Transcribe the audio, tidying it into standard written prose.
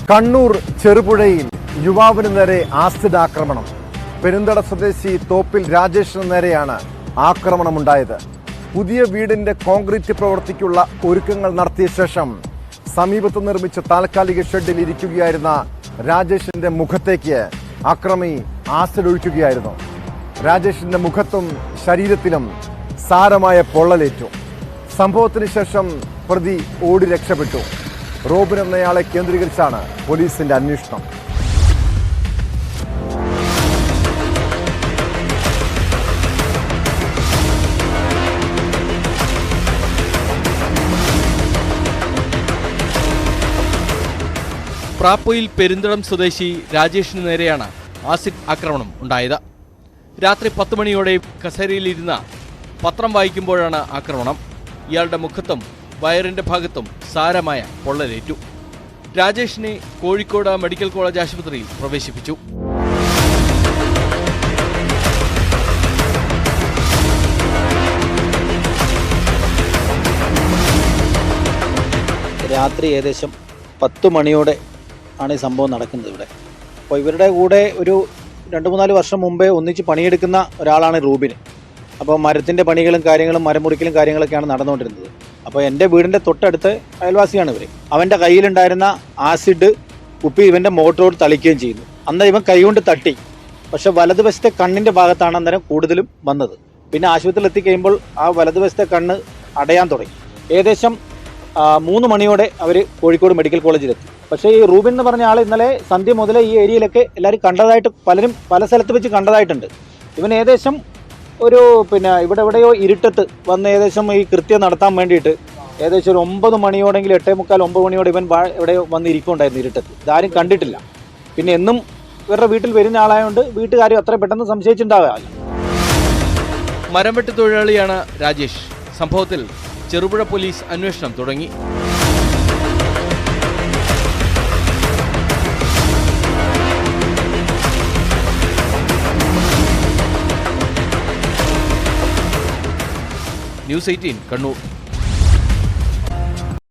കണ്ണൂർ ചെറുപുഴയിൽ യുവാവിന് നേരെ ആസിഡ് ആക്രമണം. പെരുന്തട സ്വദേശി തോപ്പിൽ രാജേഷിന് നേരെയാണ് ആക്രമണമുണ്ടായത്. പുതിയ വീടിന്റെ കോൺക്രീറ്റ് പ്രവൃത്തിക്കുള്ള ഒരുക്കങ്ങൾ നടത്തിയ ശേഷം സമീപത്ത് നിർമ്മിച്ച താൽക്കാലിക ഷെഡിൽ ഇരിക്കുകയായിരുന്ന രാജേഷിന്റെ മുഖത്തേക്ക് അക്രമി ആസിഡ് ഒഴിക്കുകയായിരുന്നു. രാജേഷിന്റെ മുഖത്തും ശരീരത്തിലും സാരമായ പൊള്ളലേറ്റു. സംഭവത്തിന് ശേഷം പ്രതി ഓടി രക്ഷപ്പെട്ടു. റോബിൻ എന്നയാളെ കേന്ദ്രീകരിച്ചാണ് പോലീസിന്റെ അന്വേഷണം. പ്രാപ്പൊയിൽ പെരുന്തളം സ്വദേശി രാജേഷിന് നേരെയാണ് ആസിഡ് ആക്രമണം ഉണ്ടായത്. രാത്രി 10 മണിയോടെ കസേരയിലിരുന്ന പത്രം വായിക്കുമ്പോഴാണ് ആക്രമണം. ഇയാളുടെ മുഖത്തും വയറിന്റെ ഭാഗത്തും സാരമായ പൊള്ളലേറ്റു. രാജേഷിനെ കോഴിക്കോട് മെഡിക്കൽ കോളേജ് ആശുപത്രിയിൽ പ്രവേശിപ്പിച്ചു. രാത്രി ഏകദേശം 10 മണിയോടെ ആണ് ഈ സംഭവം നടക്കുന്നത് ഇവിടെ. അപ്പോൾ ഇവരുടെ കൂടെ ഒരു 2-3 വർഷം മുമ്പേ ഒന്നിച്ച് പണിയെടുക്കുന്ന ഒരാളാണ് റൂബിൻ. അപ്പോൾ മരത്തിൻ്റെ പണികളും കാര്യങ്ങളും മരം മുറിക്കലും കാര്യങ്ങളൊക്കെയാണ് നടന്നുകൊണ്ടിരുന്നത്. അപ്പോൾ എൻ്റെ വീടിൻ്റെ തൊട്ടടുത്ത് അയൽവാസിയാണ് ഇവർ. അവൻ്റെ കയ്യിലുണ്ടായിരുന്ന ആസിഡ് കുപ്പി ഇവൻ്റെ മോട്ടറോട് തളിക്കുകയും ചെയ്യുന്നു. അന്ന് ഇവൻ കൈകൊണ്ട് തട്ടി. പക്ഷെ വലതുവശത്തെ കണ്ണിൻ്റെ ഭാഗത്താണ് അന്നേരം കൂടുതലും വന്നത്. പിന്നെ ആശുപത്രിയിൽ എത്തിക്കഴിയുമ്പോൾ ആ വലതുവശത്തെ കണ്ണ് അടയാൻ തുടങ്ങി. ഏകദേശം 3 മണിയോടെ അവർ കോഴിക്കോട് മെഡിക്കൽ കോളേജിലെത്തി. പക്ഷേ ഈ റൂബിൻ എന്ന് പറഞ്ഞ ആൾ ഇന്നലെ സന്ധ്യ മുതലേ ഈ ഏരിയയിലൊക്കെ എല്ലാവരും കണ്ടതായിട്ട് പലരും പല സ്ഥലത്ത് വെച്ച് കണ്ടതായിട്ടുണ്ട്. ഇവൻ ഏകദേശം ഒരു ഇവിടെ എവിടെയോ ഇരുട്ടത്ത് വന്ന് ഏകദേശം ഈ കൃത്യം നടത്താൻ വേണ്ടിയിട്ട് ഏകദേശം ഒരു 9 മണിയോടെങ്കിലും 8:45-9 മണിയോടെ ഇവൻ എവിടെയോ വന്ന് ഇരിക്കുന്നുണ്ടായിരുന്നു ഇരുട്ടത്ത്. ഇതാരും കണ്ടിട്ടില്ല. പിന്നെ എന്നും ഇവരുടെ വീട്ടിൽ വരുന്ന ആളായതുകൊണ്ട് വീട്ടുകാരും അത്ര പെട്ടെന്ന് സംശയിച്ചിട്ടുണ്ടാവില്ല. മരംവെട്ട് തൊഴിലാളിയാണ് രാജേഷ്. സംഭവത്തിൽ ചെറുപുഴ പോലീസ് അന്വേഷണം തുടങ്ങി. ന്യൂസ് 18 കണ്ണൂർ.